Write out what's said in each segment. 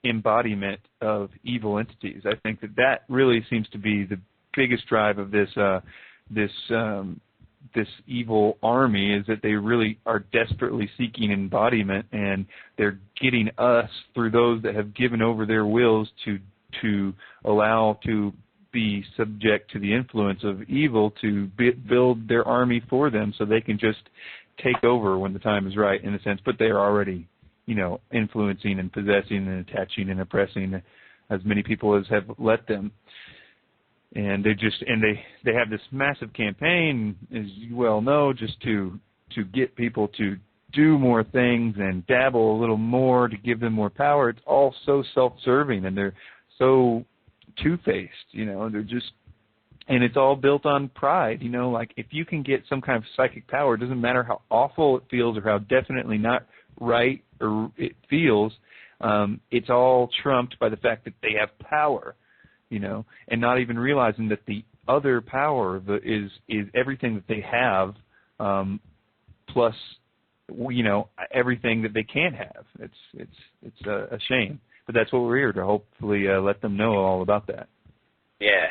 embodiment of evil entities. I think that really seems to be the biggest drive of this evil army, is that they really are desperately seeking embodiment, and they're getting us, through those that have given over their wills to allow to be subject to the influence of evil, to build their army for them so they can just take over when the time is right, in a sense. But they're already, influencing and possessing and attaching and oppressing as many people as have let them. And they have this massive campaign, as you well know, just to get people to do more things and dabble a little more to give them more power. It's all so self-serving, and they're so two-faced, they're just, and it's all built on pride, like if you can get some kind of psychic power, it doesn't matter how awful it feels or how definitely not right or it feels, it's all trumped by the fact that they have power, and not even realizing that the other power is everything that they have, plus, everything that they can't have. It's a shame. But that's what we're here to hopefully let them know all about that. Yeah,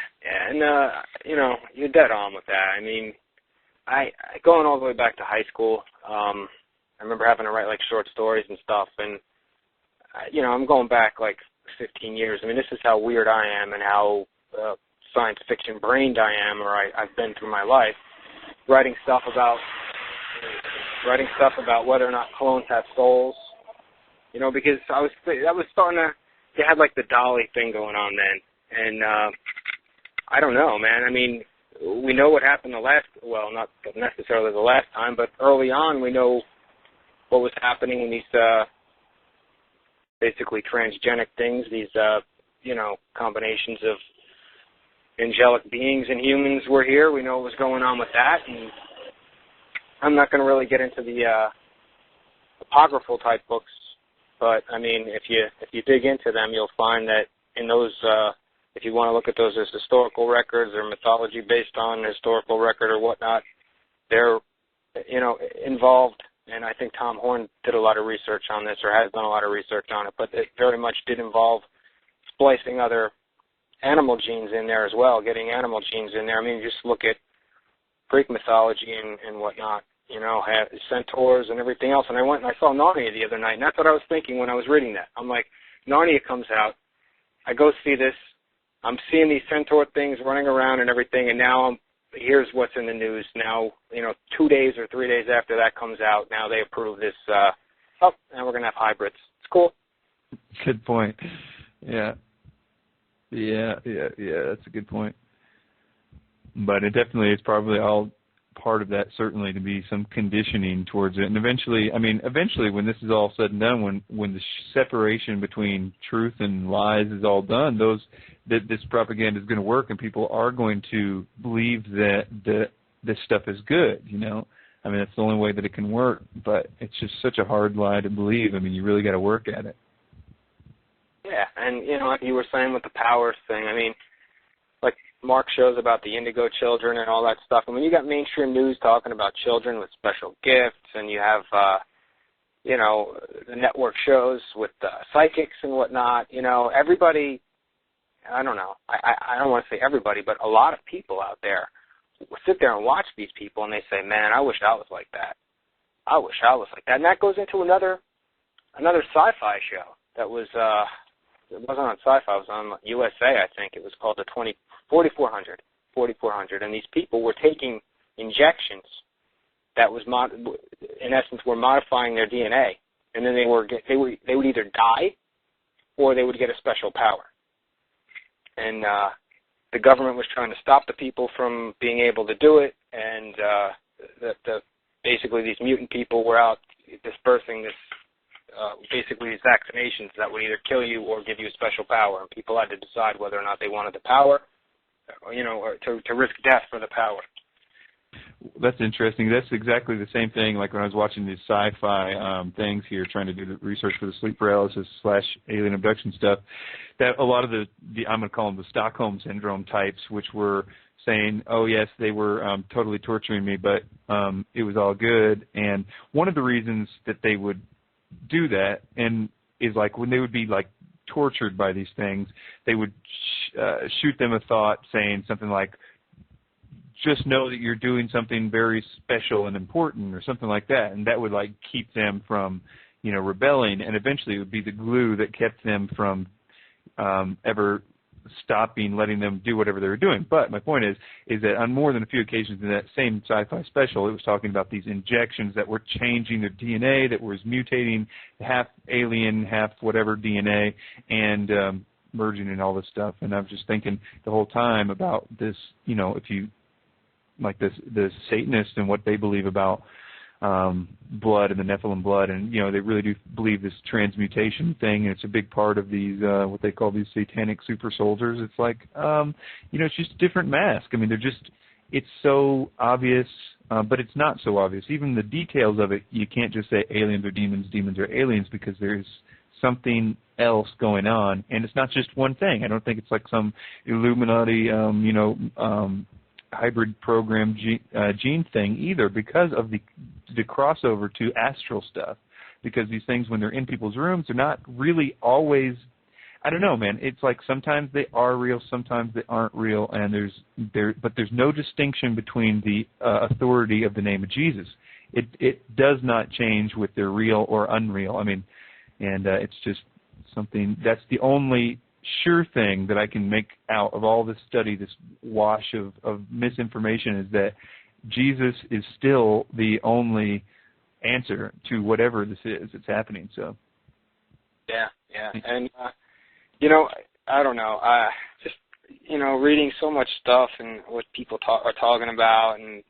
and you're dead on with that. I mean, I going all the way back to high school, I remember having to write like short stories and stuff, and I'm going back like 15 years. I mean, this is how weird I am and how science fiction brained I am, or I've been through my life, writing stuff about whether or not clones have souls. Because I was starting to, they had like the Dolly thing going on then, and I don't know, man. I mean, we know what happened not necessarily the last time, but early on we know what was happening in these basically transgenic things, these combinations of angelic beings and humans were here. We know what was going on with that, and I'm not going to really get into the apocryphal type books. But I mean, if you dig into them, you'll find that in those, if you want to look at those as historical records or mythology based on historical record or whatnot, they're involved. And I think Tom Horn did a lot of research on this, or has done a lot of research on it. But it very much did involve splicing other animal genes in there as well, getting animal genes in there. I mean, just look at Greek mythology and whatnot. Had centaurs and everything else. And I went and I saw Narnia the other night, and that's what I was thinking when I was reading that. I'm like, Narnia comes out, I go see this, I'm seeing these centaur things running around and everything, and now here's what's in the news. Now, 2 days or 3 days after that comes out, now they approve this, now we're going to have hybrids. It's cool. Good point. Yeah, that's a good point. But it definitely is probably all part of that, certainly, to be some conditioning towards it. And eventually when this is all said and done, when the separation between truth and lies is all done, this propaganda is going to work, and people are going to believe that this stuff is good, I mean, that's the only way that it can work, but it's just such a hard lie to believe. I mean, you really got to work at it. Yeah, and, like you were saying with the powers thing, I mean, like Mark shows about the indigo children and all that stuff. And when you got mainstream news talking about children with special gifts, and you have, the network shows with psychics and whatnot, everybody, I don't know, I don't want to say everybody, but a lot of people out there will sit there and watch these people, and they say, man, I wish I was like that. I wish I was like that. And that goes into another sci-fi show that was, it wasn't on Sci-Fi, it was on USA, I think. It was called the 4400, and these people were taking injections that was, in essence, were modifying their DNA, and then they would either die or they would get a special power. And the government was trying to stop the people from being able to do it, and basically these mutant people were out dispersing this. Basically these vaccinations that would either kill you or give you a special power, and people had to decide whether or not they wanted the power, or to risk death for the power. That's interesting. That's exactly the same thing like when I was watching these sci-fi things here, trying to do the research for the sleep paralysis / alien abduction stuff, that a lot of the I'm going to call them the Stockholm Syndrome types, which were saying, oh, yes, they were totally torturing me, but it was all good. And one of the reasons that they would do that, and is like when they would be like tortured by these things, they would shoot them a thought saying something like, just know that you're doing something very special and important or something like that. And that would like keep them from, rebelling. And eventually it would be the glue that kept them from ever stopping letting them do whatever they were doing. But my point is that on more than a few occasions in that same sci-fi special, it was talking about these injections that were changing their DNA, that was mutating half alien, half whatever DNA, and merging and all this stuff. And I'm just thinking the whole time about this, if you like the Satanists and what they believe about blood and the Nephilim blood, and they really do believe this transmutation thing, and it's a big part of these what they call these satanic super soldiers. It's like it's just a different mask. I mean, it's so obvious, but it's not so obvious. Even the details of it, you can't just say aliens are demons, demons are aliens, because there's something else going on, and it's not just one thing. I don't think it's like some Illuminati hybrid program gene thing either, because of the crossover to astral stuff. Because these things, when they're in people's rooms, they're not really always, I don't know, man. It's like sometimes they are real, sometimes they aren't real, and there's no distinction between the authority of the name of Jesus. It does not change with they're real or unreal. I mean, and it's just something that's the only sure thing that I can make out of all this study, this wash of misinformation, is that Jesus is still the only answer to whatever this is that's happening. So yeah, and I don't know, just reading so much stuff and what people are talking about, and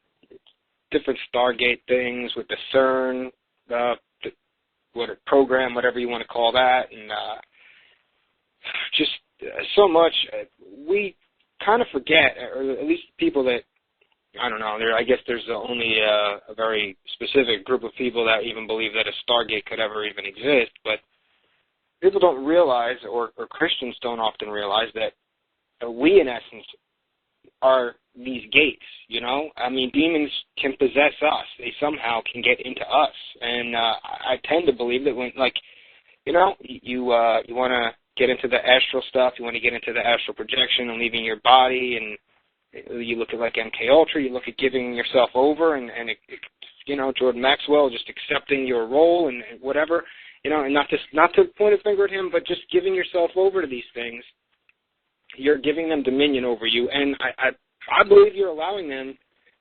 different Stargate things with the CERN, what a program, whatever you want to call that, and just so much we kind of forget, or at least people that, I don't know, I guess there's only a very specific group of people that even believe that a Stargate could ever even exist, but people don't realize, or Christians don't often realize, that we, in essence, are these gates, I mean, demons can possess us. They somehow can get into us. And I tend to believe that when, you want to get into the astral stuff, you want to get into the astral projection and leaving your body, and you look at like MK Ultra, you look at giving yourself over, and Jordan Maxwell, just accepting your role and whatever, and not to point a finger at him, but just giving yourself over to these things. You're giving them dominion over you, and I believe you're allowing them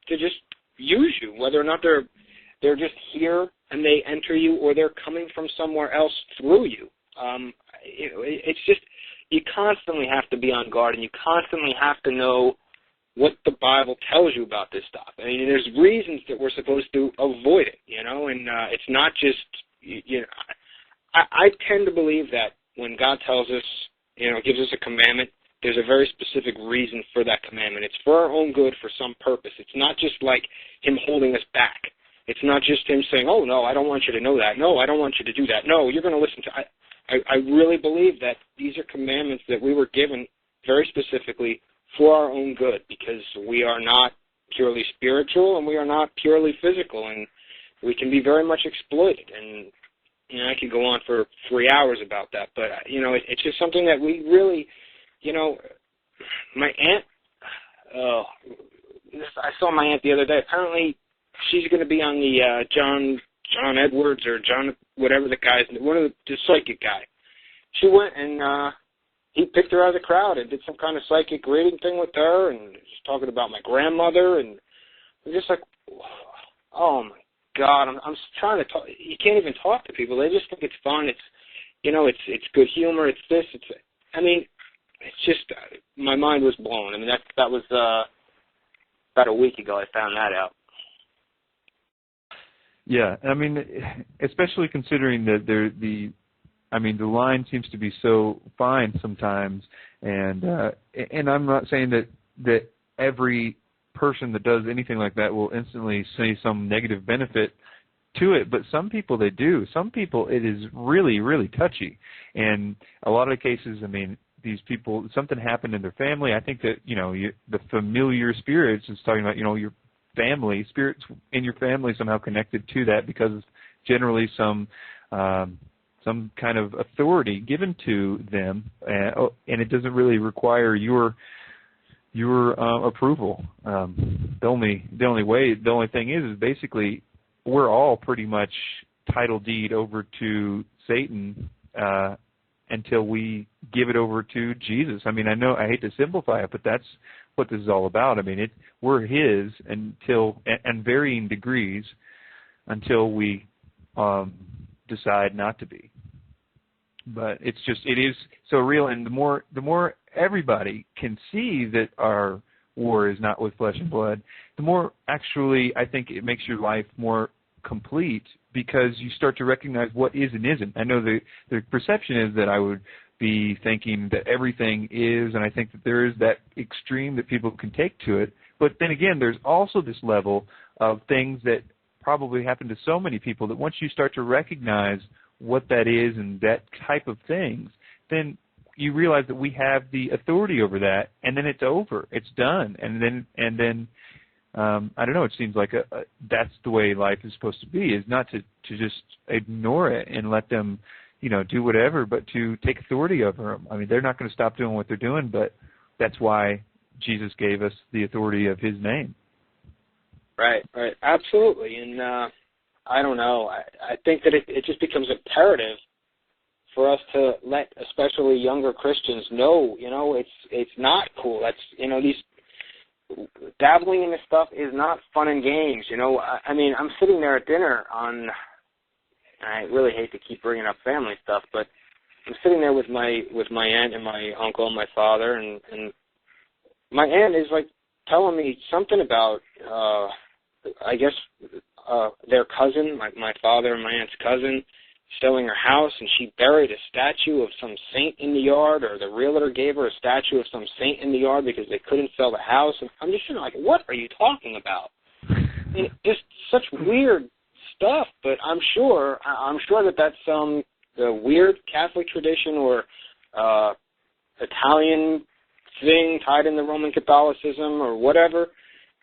to just use you, whether or not they're just here and they enter you, or they're coming from somewhere else through you. It's just, you constantly have to be on guard, and you constantly have to know what the Bible tells you about this stuff. I mean, there's reasons that we're supposed to avoid it, and it's not just, I tend to believe that when God tells us, gives us a commandment, there's a very specific reason for that commandment. It's for our own good, for some purpose. It's not just like him holding us back. It's not just him saying, oh, no, I don't want you to know that. No, I don't want you to do that. No, you're going to listen to... I really believe that these are commandments that we were given very specifically for our own good, because we are not purely spiritual and we are not purely physical, and we can be very much exploited. And I could go on for 3 hours about that, but it's just something that we really, my aunt, I saw my aunt the other day. Apparently, she's going to be on the John Edwards or John whatever the guy's, one of the psychic guy. She went and he picked her out of the crowd and did some kind of psychic reading thing with her, and was talking about my grandmother, and I'm just like, oh my God, I'm trying to talk. You can't even talk to people. They just think it's fun. It's it's good humor. It's this. It's just my mind was blown. I mean, that was about a week ago. I found that out. Yeah, I mean, especially considering that the line seems to be so fine sometimes, and I'm not saying that every person that does anything like that will instantly see some negative benefit to it, but some people they do. Some people it is really, really touchy, and a lot of the cases, I mean, these people, something happened in their family. I think that the familiar spirits is talking about your family, spirits in your family somehow connected to that, because generally some some kind of authority given to them, and it doesn't really require your approval. The only thing is basically we're all pretty much title deed over to Satan until we give it over to Jesus. I mean, I hate to simplify it, but that's what this is all about. I mean, we're His until, and varying degrees, until we decide not to be. But it is so real, and the more everybody can see that our war is not with flesh and blood, the more actually I think it makes your life more complete, because you start to recognize what is and isn't. I know the perception is that I would be thinking that everything is, and I think that there is that extreme that people can take to it. But then again, there's also this level of things that probably happen to so many people that once you start to recognize what that is and that type of things, then you realize that we have the authority over that, and then it's over, it's done, and then I don't know. It seems like that's the way life is supposed to be, is not to just ignore it and let them, do whatever, but to take authority over them. I mean, they're not going to stop doing what they're doing, but that's why Jesus gave us the authority of His name. Right, absolutely. And I don't know. I think that it just becomes imperative for us to let, especially younger Christians, know, it's not cool. That's, these dabbling in this stuff is not fun and games. I mean, I'm sitting there at dinner and I really hate to keep bringing up family stuff, but I'm sitting there with my aunt and my uncle and my father, and my aunt is like telling me something about, I guess, their cousin, my father and my aunt's cousin, selling her house, and she buried a statue of some saint in the yard, or the realtor gave her a statue of some saint in the yard because they couldn't sell the house. And I'm just like, what are you talking about? And just such weird stuff. But I'm sure that that's some weird Catholic tradition or Italian thing tied in the Roman Catholicism or whatever.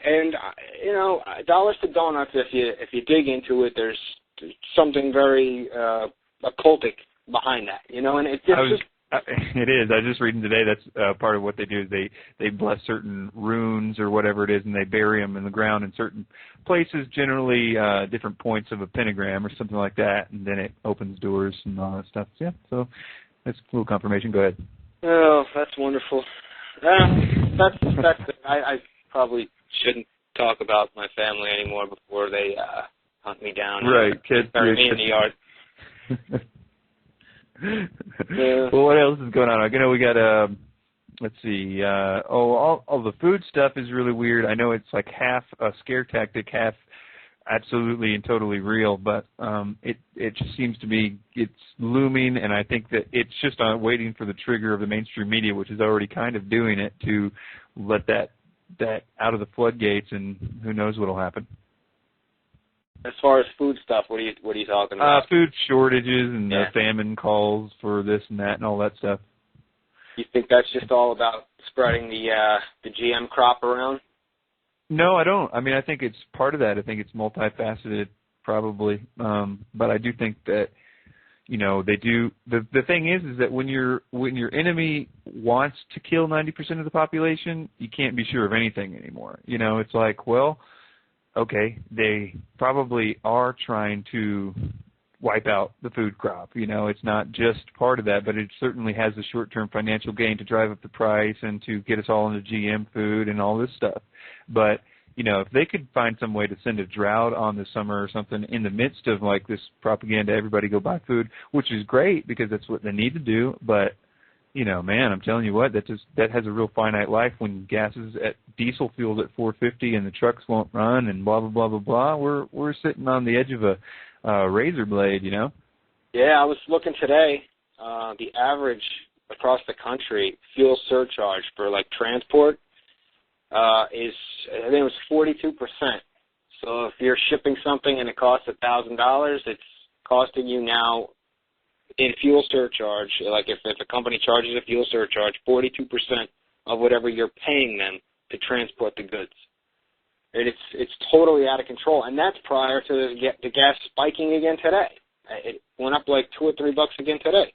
And dollars to donuts. If you dig into it, there's something very occultic behind that, and it just it is. I was just reading today that's part of what they do is they bless certain runes or whatever it is, and they bury them in the ground in certain places, generally different points of a pentagram or something like that, and then it opens doors and all that stuff. Yeah, so that's a little confirmation. Go ahead. Oh, that's wonderful. That's I probably shouldn't talk about my family anymore before they hunt me down. Right, kids. Bury me in the yard. Well, what else is going on? We got let's see. All the food stuff is really weird. I know it's like half a scare tactic, half absolutely and totally real, but it just seems to be it's looming, and I think that it's just waiting for the trigger of the mainstream media, which is already kind of doing it, to let that out of the floodgates, and who knows what'll happen. As far as food stuff, what are you talking about? Food shortages and famine calls for this and that and all that stuff. You think that's just all about spreading the GM crop around? No, I don't. I mean, I think it's part of that. I think it's multifaceted, probably. But I do think that, they do. The thing is that when your enemy wants to kill 90% of the population, you can't be sure of anything anymore. It's like, well, okay, they probably are trying to wipe out the food crop. It's not just part of that, but it certainly has a short-term financial gain to drive up the price and to get us all into GM food and all this stuff. But, if they could find some way to send a drought on this summer or something in the midst of like this propaganda, everybody go buy food, which is great because that's what they need to do. But, man, I'm telling you what, that has a real finite life when gas is at diesel fuel's at $4.50 and the trucks won't run and blah, blah, blah, blah, blah. We're sitting on the edge of a razor blade, Yeah, I was looking today. The average across the country fuel surcharge for like transport is, I think it was 42%. So if you're shipping something and it costs $1,000, it's costing you now in fuel surcharge. Like if a company charges a fuel surcharge, 42% of whatever you're paying them to transport the goods. And it's totally out of control, and that's prior to the gas spiking again today. It went up like $2 or $3 again today.